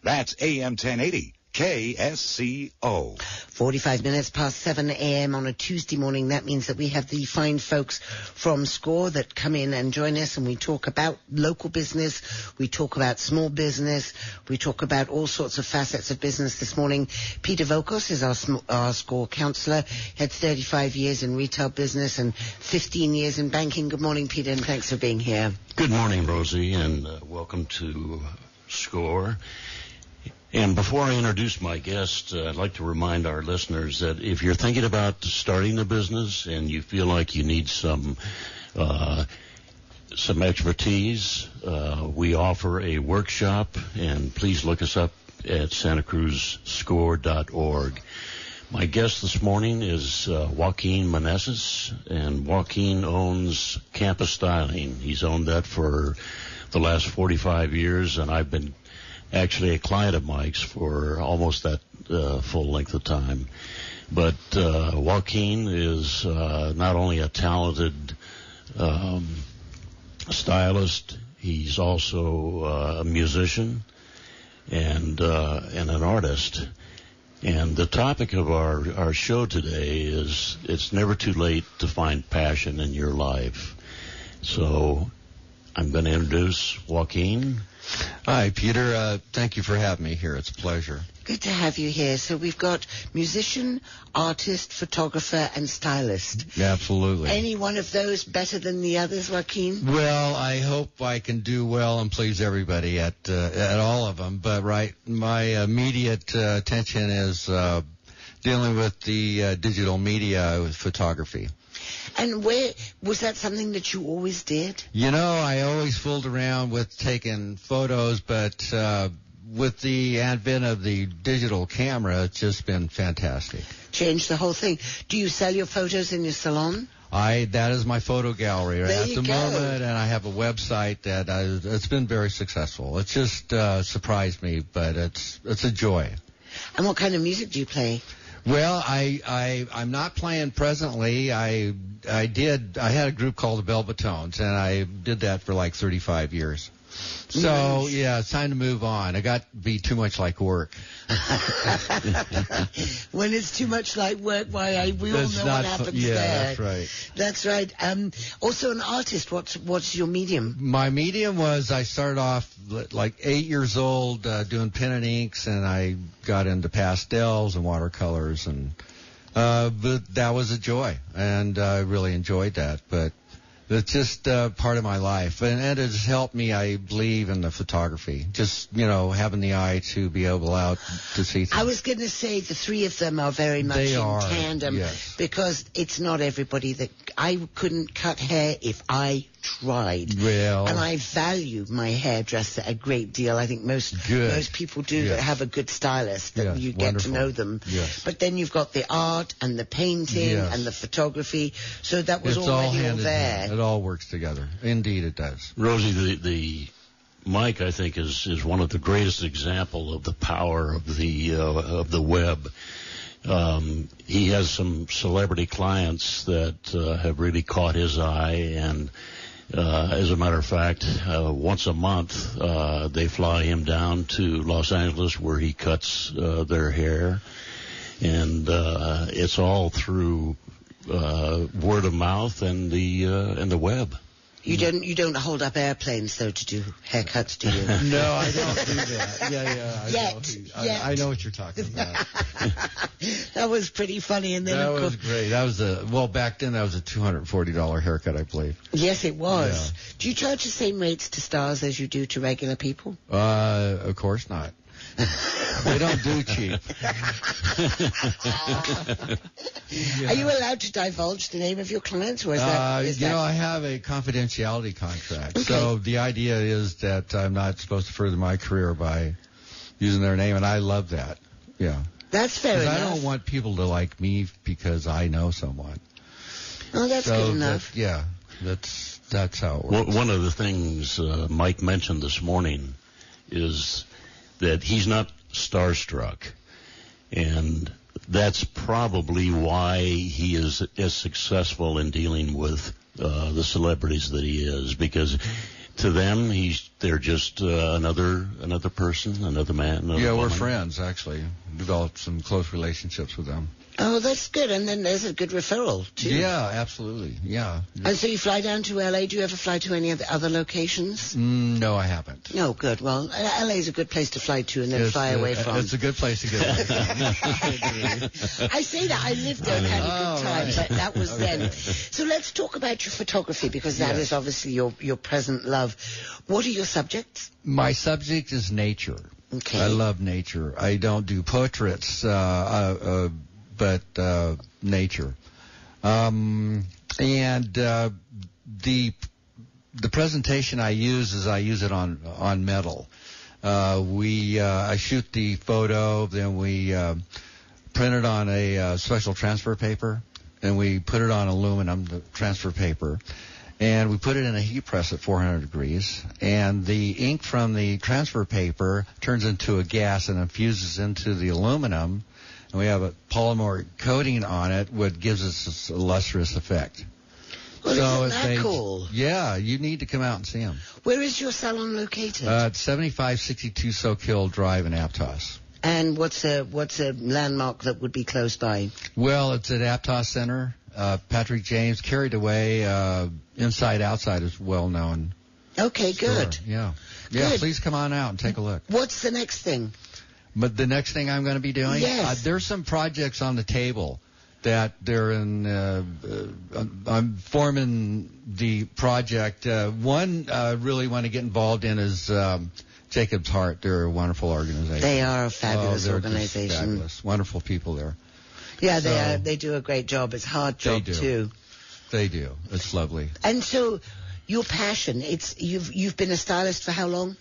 That's AM 1080. KSCO. 45 minutes past 7 a.m. on a Tuesday morning. That means that we have the fine folks from SCORE that come in and join us, and we talk about local business, we talk about small business, we talk about all sorts of facets of business this morning. Peter Vokos is our SCORE counsellor. He had 35 years in retail business and 15 years in banking. Good morning, Peter, and thanks for being here. Good morning, Rosie, and welcome to SCORE. And before I introduce my guest, I'd like to remind our listeners that if you're thinking about starting a business and you feel like you need some expertise, we offer a workshop, and please look us up at santacruzscore.org. My guest this morning is Joaquin Menezes, and Joaquin owns Campus Styling. He's owned that for the last 45 years, and I've been actually a client of Mike's for almost that full length of time. But Joaquin is not only a talented stylist, he's also a musician and an artist. And the topic of our show today is it's never too late to find passion in your life. So I'm going to introduce Joaquin. Hi, Peter. Thank you for having me here. It's a pleasure. Good to have you here. So we've got musician, artist, photographer, and stylist. Yeah, absolutely. Any one of those better than the others, Joaquin? Well, I hope I can do well and please everybody at all of them. But my immediate attention is dealing with the digital media with photography. And where was that something that you always did? You know, I always fooled around with taking photos, but with the advent of the digital camera, it's just been fantastic. Changed the whole thing. Do you sell your photos in your salon? That is my photo gallery there at the moment, and I have a website that it's been very successful. It's just surprised me, but it's a joy. And what kind of music do you play? Well, I'm not playing presently. I had a group called the Velvet Tones, and I did that for like 35 years. So, nice. Yeah, it's time to move on. It got to be too much like work. When it's too much like work, we all know what happens there. Yeah, that's right. That's right. Also an artist, what's your medium? My medium was, I started off like 8 years old doing pen and inks, and I got into pastels and watercolors, and but that was a joy, and I really enjoyed that. But it's just part of my life, and it has helped me, I believe, in the photography. Just, having the eye to be able out to see things. I was going to say the three of them are very much in tandem, yes. Because it's not everybody that... I couldn't cut hair if I tried. Well, and I value my hairdresser a great deal. I think most people do that have a good stylist, that you get to know them. Yes. But then you've got the art and the painting and the photography, so that was already all there. It all works together. Indeed it does. Rosie, the Mike, I think, is one of the greatest example of the power of the web. He has some celebrity clients that have really caught his eye, and as a matter of fact, once a month they fly him down to Los Angeles where he cuts their hair, and it's all through word of mouth and the web. You don't hold up airplanes, though, to do haircuts, do you? No, I don't do that. Yeah. I know what you're talking about. That was pretty funny. And then that was great. That was back then that was a $240 haircut, I believe. Yes, it was. Yeah. Do you charge the same rates to stars as you do to regular people? Of course not. They don't do cheap. Are you allowed to divulge the name of your clients, or is that? I have a confidentiality contract. Okay. So the idea is that I'm not supposed to further my career by using their name, and I love that. Yeah. That's fair enough. I don't want people to like me because I know someone. Oh, that's good enough. That's how it works. One of the things Mike mentioned this morning is that he's not starstruck, and that's probably why he is as successful in dealing with the celebrities that he is, because to them, they're just another person, another man, another Yeah, we're woman. friends, actually. Developed some close relationships with them. Oh, that's good. And then there's a good referral, too. Yeah, absolutely. Yeah. And so you fly down to L.A. Do you ever fly to any of the other locations? No, I haven't. No, good. Well, L.A. is a good place to fly to and then fly away from. It's a good place to get away from. I say that. I lived there and had a good time, right. but that was then. So let's talk about your photography, because that is obviously your present love. What are your subjects? My subject is nature. Okay. I love nature. I don't do portraits, but nature. And the presentation I use it on metal. I shoot the photo, then we print it on a special transfer paper, and we put it on aluminum, the transfer paper, and we put it in a heat press at 400 degrees, and the ink from the transfer paper turns into a gas and infuses into the aluminum, and we have a polymer coating on it, which gives us a lustrous effect. Well, isn't that cool? Yeah, you need to come out and see them. Where is your salon located? At 7562 Soak Hill Drive in Aptos. And what's a landmark that would be close by? Well, it's at Aptos Center. Patrick James, Carried Away, Inside Outside is well known. Okay, good. Store. Yeah. Yeah, Good. please come on out and take a look. What's the next thing? But the next thing I'm going to be doing, Yes. there's some projects on the table that they're in. I'm forming the project. One I really want to get involved in is Jacob's Heart. They're a wonderful organization. They are a fabulous they're organization. just fabulous. Wonderful people there. Yeah, So- they are. They do a great job. It's a hard job They do. too. They do. It's lovely. And so, your passion. You've been a stylist for how long?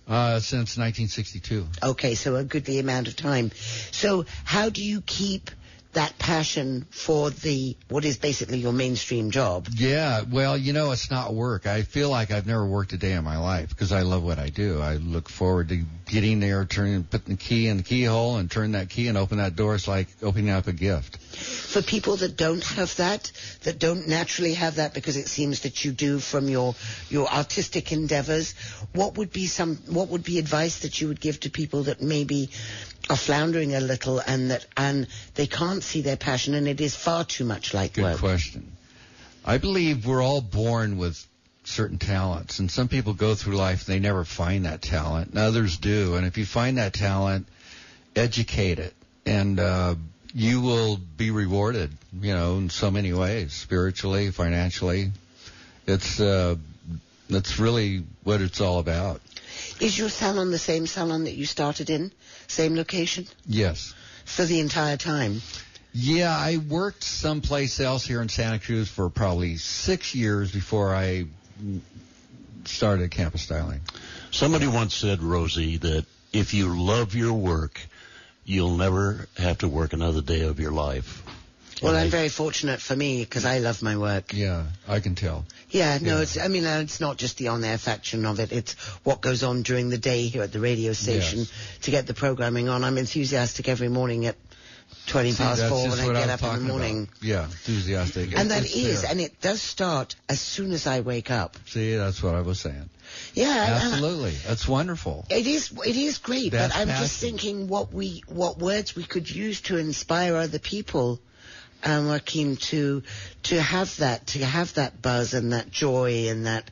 Since 1962. Okay, so a goodly amount of time. So how do you keep that passion for what is basically your mainstream job? Yeah, well, it's not work. I feel like I've never worked a day in my life because I love what I do. I look forward to getting there, putting the key in the keyhole and turn that key and open that door. It's like opening up a gift. For people that don't have that don't naturally have that, because it seems that you do from your artistic endeavors, what would be advice that you would give to people that maybe are floundering a little and they can't see their passion and it is far too much like Good work? question. I believe we're all born with certain talents, and some people go through life and they never find that talent, and others do. And if you find that talent, educate it, and you will be rewarded, in so many ways, spiritually, financially. That's really what it's all about. Is your salon the same salon that you started in? Same location? Yes. For the entire time? Yeah, I worked someplace else here in Santa Cruz for probably 6 years before I started campus styling. Somebody once said, Rosie, that if you love your work, you'll never have to work another day of your life. Well, I'm very fortunate for me because I love my work. Yeah, I can tell. Yeah, no, Yeah. it's not just the on-air faction of it. It's what goes on during the day here at the radio station Yes. to get the programming on. I'm enthusiastic every morning at 20 past that's 4 just when what I get was up in the talking morning. about. Yeah, enthusiastic. And that It's is, there. and it does start as soon as I wake up. See, that's what I was saying. Yeah, Absolutely. That's wonderful. It is great, That's but I'm just passion. thinking what words we could use to inspire other people, Joaquin, to have that buzz and that joy and that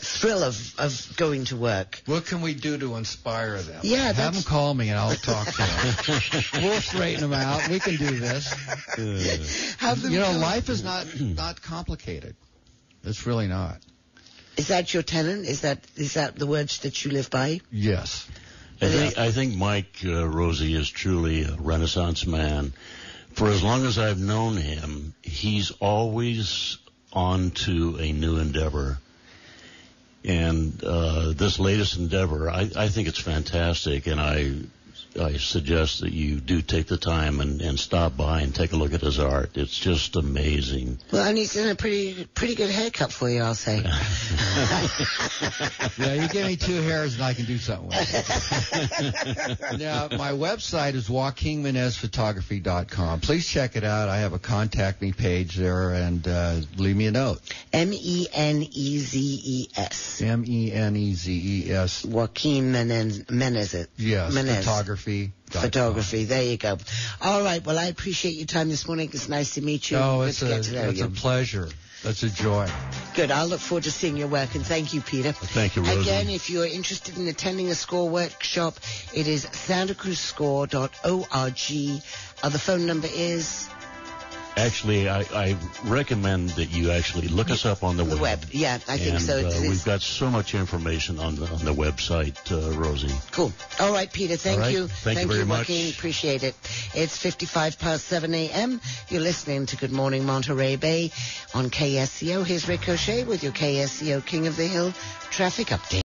thrill of going to work. What can we do to inspire them? Yeah, Have that's- them call me and I'll talk to them. We'll straighten them out. We can do this. Have them come. Life is not complicated. It's really not. Is that your tenet? Is that the words that you live by? Yes. I think Mike Rosie is truly a Renaissance man. For as long as I've known him, he's always on to a new endeavor. And this latest endeavor, I think it's fantastic, and I I suggest that you do take the time and stop by and take a look at his art. It's just amazing. Well, and he's in a pretty good haircut for you, I'll say. Yeah, you give me 2 hairs and I can do something with it. Now, my website is joaquinmenezphotography.com. Please check it out. I have a contact me page there, and leave me a note. Menezes. Menezes. Joaquin Menezes. Yes, photography. There you go. All right. Well, I appreciate your time this morning. It's nice to meet you. Oh, Good to get to know it's you. a pleasure. That's a joy. Good. I'll look forward to seeing your work, and thank you, Peter. Thank you, Rosie. Again, if you're interested in attending a SCORE workshop, it is santacruzscore.org. The phone number is... Actually, I recommend that you actually look us up on the web. Yeah, I think so. We've got so much information on the website, Rosie. Cool. All right, Peter, thank you. Thank you very much. Joaquin. Appreciate it. It's 7 a.m. You're listening to Good Morning Monterey Bay on KSCO. Here's Ricochet with your KSCO King of the Hill traffic update.